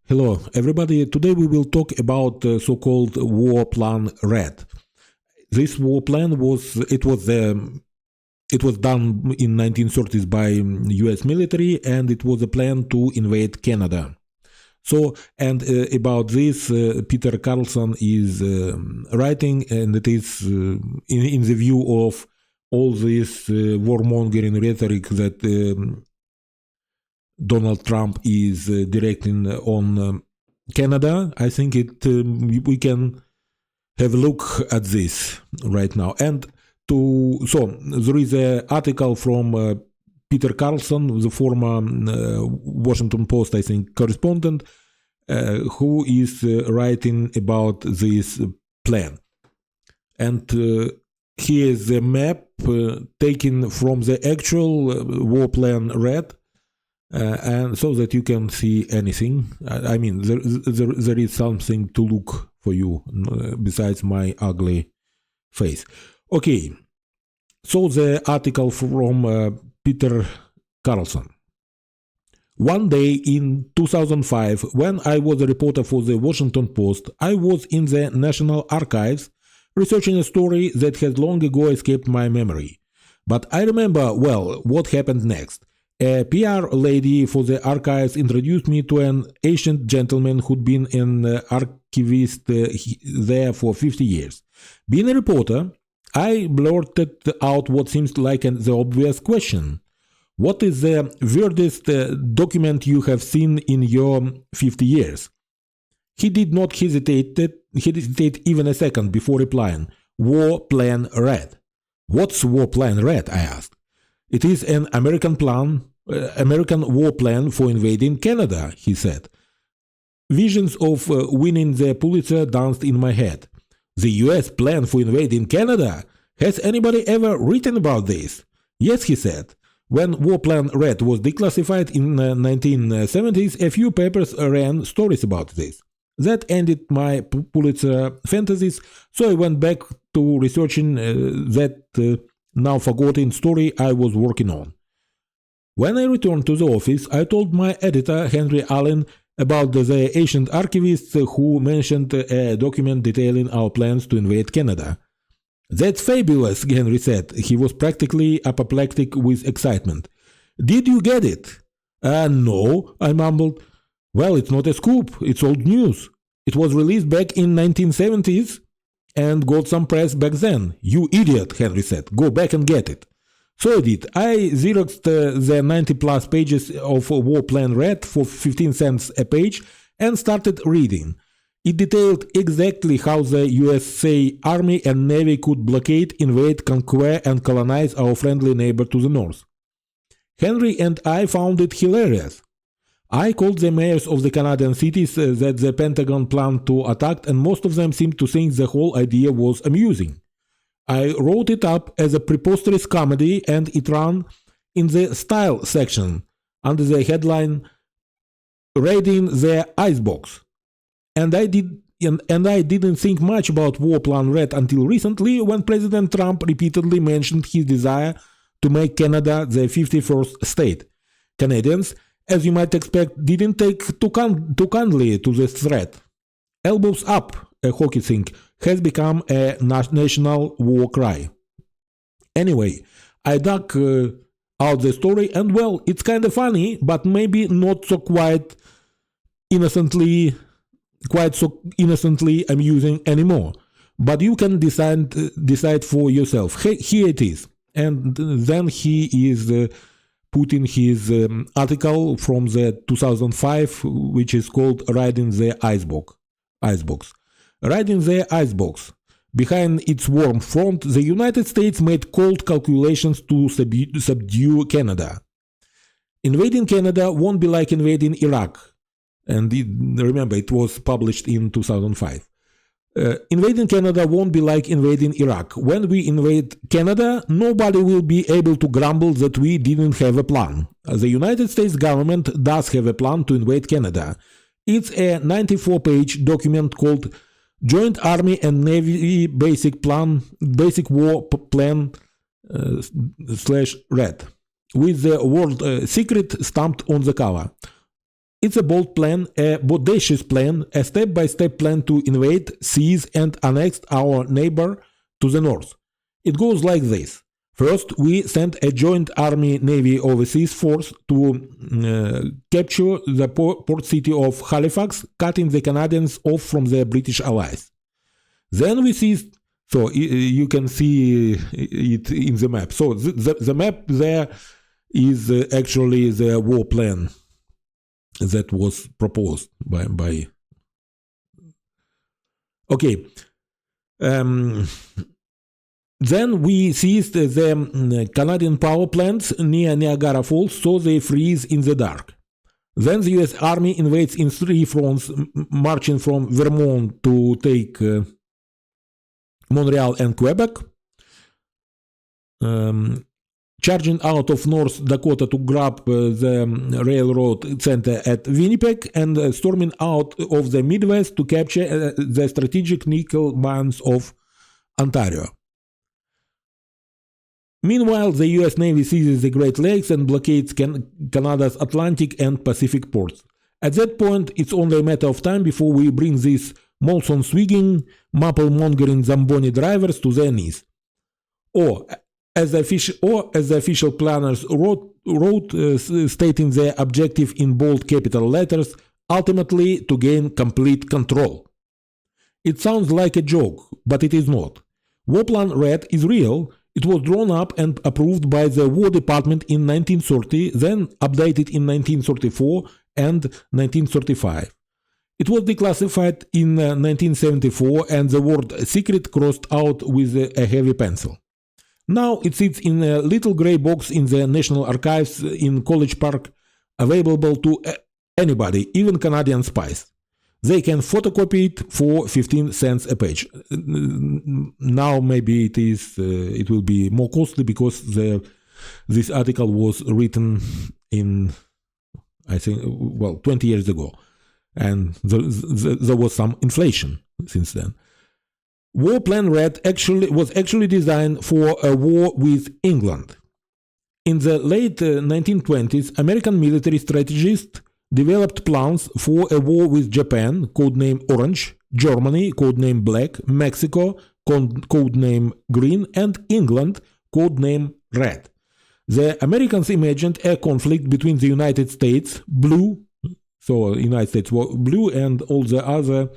Hello, everybody. Today we will talk about so-called War Plan Red. This war plan was done in 1930s by U.S. military, and it was a plan to invade Canada. So, and about this, Peter Carlson is writing, and it is in the view of all this warmongering rhetoric that Donald Trump is directing on Canada. I think we can have a look at this right now. And so there is an article from Peter Carlson, the former Washington Post, I think, correspondent, who is writing about this plan. And here is the map taken from the actual war plan Red. And so that you can see anything. I mean, there is something to look for you besides my ugly face. Okay, so the article from Peter Carlson. One day in 2005, when I was a reporter for the Washington Post, I was in the National Archives researching a story that had long ago escaped my memory. But I remember well what happened next. A PR lady for the archives introduced me to an ancient gentleman who'd been an archivist there for 50 years. Being a reporter, I blurted out what seems like the obvious question. What is the weirdest document you have seen in your 50 years? He did not hesitate even a second before replying. War Plan Red. What's War Plan Red? I asked. It is an American war plan for invading Canada, he said. Visions of winning the Pulitzer danced in my head. The US plan for invading Canada? Has anybody ever written about this? Yes, he said. When War Plan Red was declassified in the 1970s, a few papers ran stories about this. That ended my Pulitzer fantasies, so I went back to researching that now forgotten story I was working on. When I returned to the office, I told my editor, Henry Allen, about the ancient archivist who mentioned a document detailing our plans to invade Canada. That's fabulous, Henry said. He was practically apoplectic with excitement. Did you get it? No, I mumbled. Well, it's not a scoop, it's old news. It was released back in 1970s and got some press back then. You idiot, Henry said. Go back and get it. So I did. I Xeroxed the 90-plus pages of War Plan Red for 15 cents a page and started reading. It detailed exactly how the USA Army and Navy could blockade, invade, conquer, and colonize our friendly neighbor to the north. Henry and I found it hilarious. I called the mayors of the Canadian cities that the Pentagon planned to attack, and most of them seemed to think the whole idea was amusing. I wrote it up as a preposterous comedy, and it ran in the style section under the headline Raiding the Icebox. And I didn't think much about War Plan Red until recently, when President Trump repeatedly mentioned his desire to make Canada the 51st state. Canadians, as you might expect, didn't take too kindly to this threat. Elbows up, a hockey thing, has become a national war cry. Anyway, I dug out the story, and well, it's kind of funny, but maybe not so quite so innocently amusing anymore. But you can decide for yourself. Here it is. And then he is putting his article from the 2005, which is called Riding the Icebox. Riding the Icebox. Behind its warm front, the United States made cold calculations to subdue Canada. Invading Canada won't be like invading Iraq. And remember, it was published in 2005. Invading Canada won't be like invading Iraq. When we invade Canada, nobody will be able to grumble that we didn't have a plan. The United States government does have a plan to invade Canada. It's a 94-page document called Joint Army and Navy Basic War Plan /Red, with the word secret stamped on the cover. It's a bold plan, a bodacious plan, a step-by-step plan to invade, seize, and annex our neighbor to the north. It goes like this. First, we sent a joint Army-Navy overseas force to capture the port city of Halifax, cutting the Canadians off from their British allies. Then we seized, so you can see it in the map. So the map there is actually the war plan that was proposed by okay. Then we seized the Canadian power plants near Niagara Falls, so they freeze in the dark. Then the US Army invades in 3 fronts, marching from Vermont to take Montreal and Quebec, charging out of North Dakota to grab the railroad center at Winnipeg, and storming out of the Midwest to capture the strategic nickel mines of Ontario. Meanwhile, the US Navy seizes the Great Lakes and blockades Canada's Atlantic and Pacific ports. At that point, it's only a matter of time before we bring these Molson-swigging, maple-mongering Zamboni drivers to their knees. Or, as the official planners wrote stating their objective in bold capital letters, ultimately to gain complete control. It sounds like a joke, but it is not. War Plan Red is real. It was drawn up and approved by the War Department in 1930, then updated in 1934 and 1935. It was declassified in 1974 and the word secret crossed out with a heavy pencil. Now it sits in a little grey box in the National Archives in College Park, available to anybody, even Canadian spies. They can photocopy it for 15 cents a page. Now maybe it will be more costly because this article was written in, I think, 20 years ago, and there was some inflation since then. War Plan Red was actually designed for a war with England. In the late 1920s, American military strategists developed plans for a war with Japan, codename Orange, Germany, codename Black, Mexico, codename Green, and England, codename Red. The Americans imagined a conflict between the United States, Blue, so United States war Blue, and all the other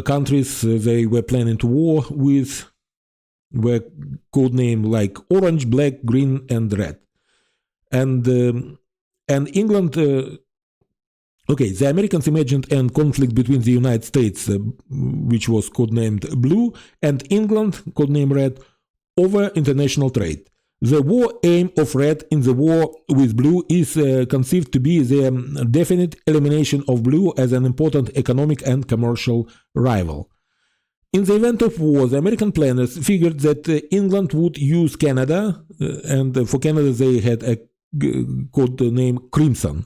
countries they were planning to war with were codenamed like Orange, Black, Green, and Red. And England, the Americans imagined a conflict between the United States, which was codenamed Blue, and England, codenamed Red, over international trade. The war aim of Red in the war with Blue is conceived to be the definite elimination of Blue as an important economic and commercial rival. In the event of war, the American planners figured that England would use Canada, and for Canada they had a code name Crimson.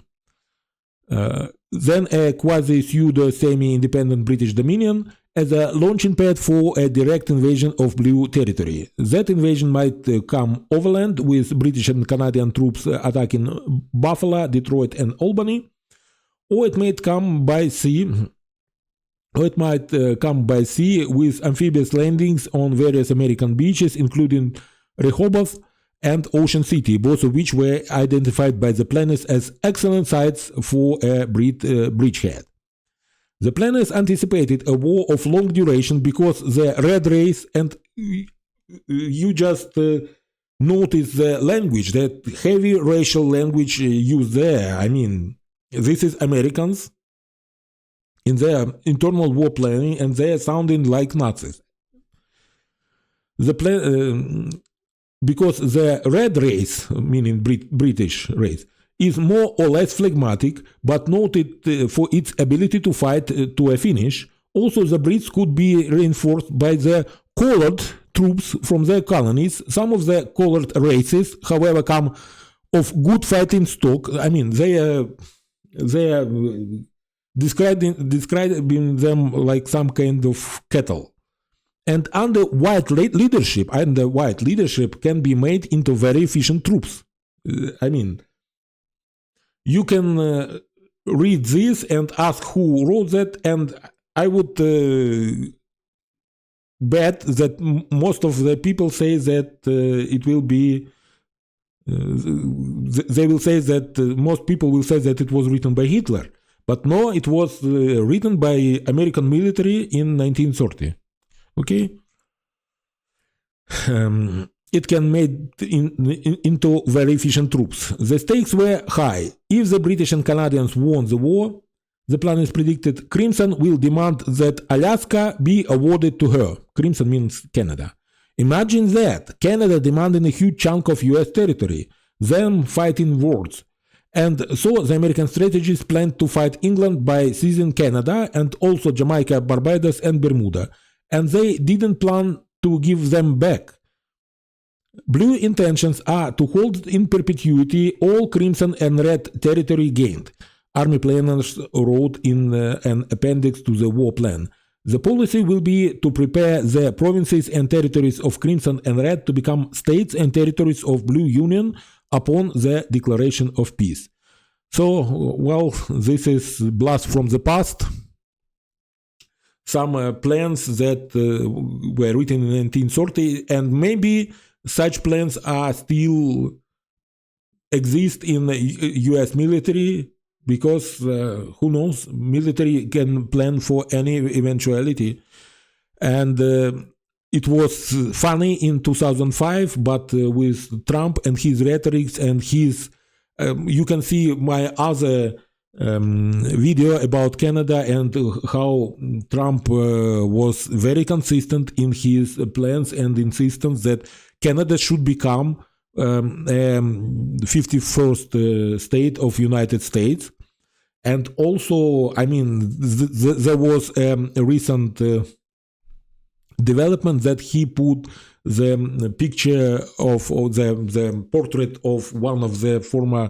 Then a quasi-pseudo semi-independent British Dominion as a launching pad for a direct invasion of Blue territory. That invasion might come overland with British and Canadian troops attacking Buffalo, Detroit, and Albany, or it might come by sea. with amphibious landings on various American beaches, including Rehoboth and Ocean City, both of which were identified by the planners as excellent sites for a bridgehead. The planners anticipated a war of long duration because the red race, and you just notice the language, that heavy racial language used there. I mean, this is Americans in their internal war planning, and they are sounding like Nazis. Because the red race, meaning British race, is more or less phlegmatic, but noted for its ability to fight to a finish. Also, the Brits could be reinforced by the colored troops from their colonies. Some of the colored races, however, come of good fighting stock. I mean, they are describing them like some kind of cattle. And under white leadership, can be made into very efficient troops. I mean, you can read this and ask who wrote that, and I would bet that most of the people say that it will be. They will say that most people will say that it was written by Hitler, but no, it was written by American military in 1930. Okay. It can made into very efficient troops. The stakes were high. If the British and Canadians won the war, the plan is predicted, Crimson will demand that Alaska be awarded to her. Crimson means Canada. Imagine that, Canada demanding a huge chunk of US territory, them fighting wars. And so the American strategists planned to fight England by seizing Canada and also Jamaica, Barbados and Bermuda. And they didn't plan to give them back. Blue intentions are to hold in perpetuity all Crimson and Red territory gained, Army planners wrote in an appendix to the war plan. The policy will be to prepare the provinces and territories of Crimson and Red to become states and territories of Blue Union upon the declaration of peace. So, well, this is blast from the past. Some plans that were written in 1930, and maybe such plans are still exist in the US military, because who knows, military can plan for any eventuality. And it was funny in 2005, but with Trump and his rhetoric and his, you can see my other video about Canada and how Trump was very consistent in his plans and insistence that Canada should become 51st state of United States. And also, I mean, there was a recent development that he put the picture of the portrait of one of the former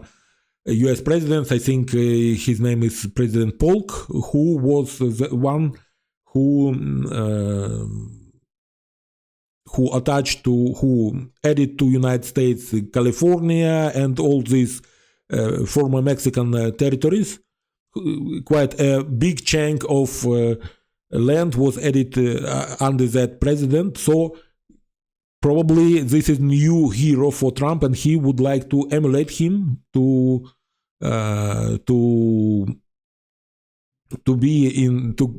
US presidents. I think his name is President Polk, who was the one who added to United States California and all these former Mexican territories. Quite a big chunk of land was added under that president. So probably this is new hero for Trump, and he would like to emulate him to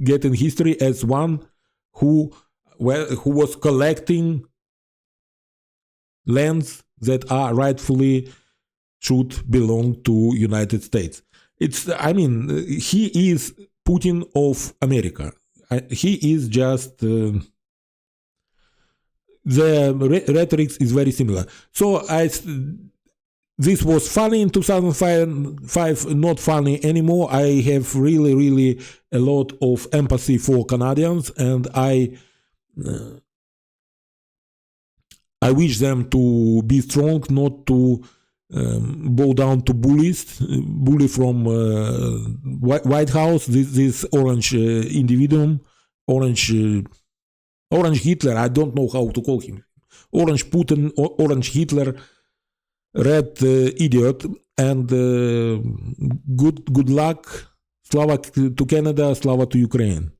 get in history as one who was collecting lands that are rightfully should belong to United States. He is Putin of America. He is just the rhetoric is very similar. So this was funny in 2005, not funny anymore. I have really a lot of empathy for Canadians, and I wish them to be strong, not to bow down to bully from White House. This orange individual, orange Hitler. I don't know how to call him. Orange Putin, orange Hitler, red idiot. And good luck. Slava to Canada, Slava to Ukraine.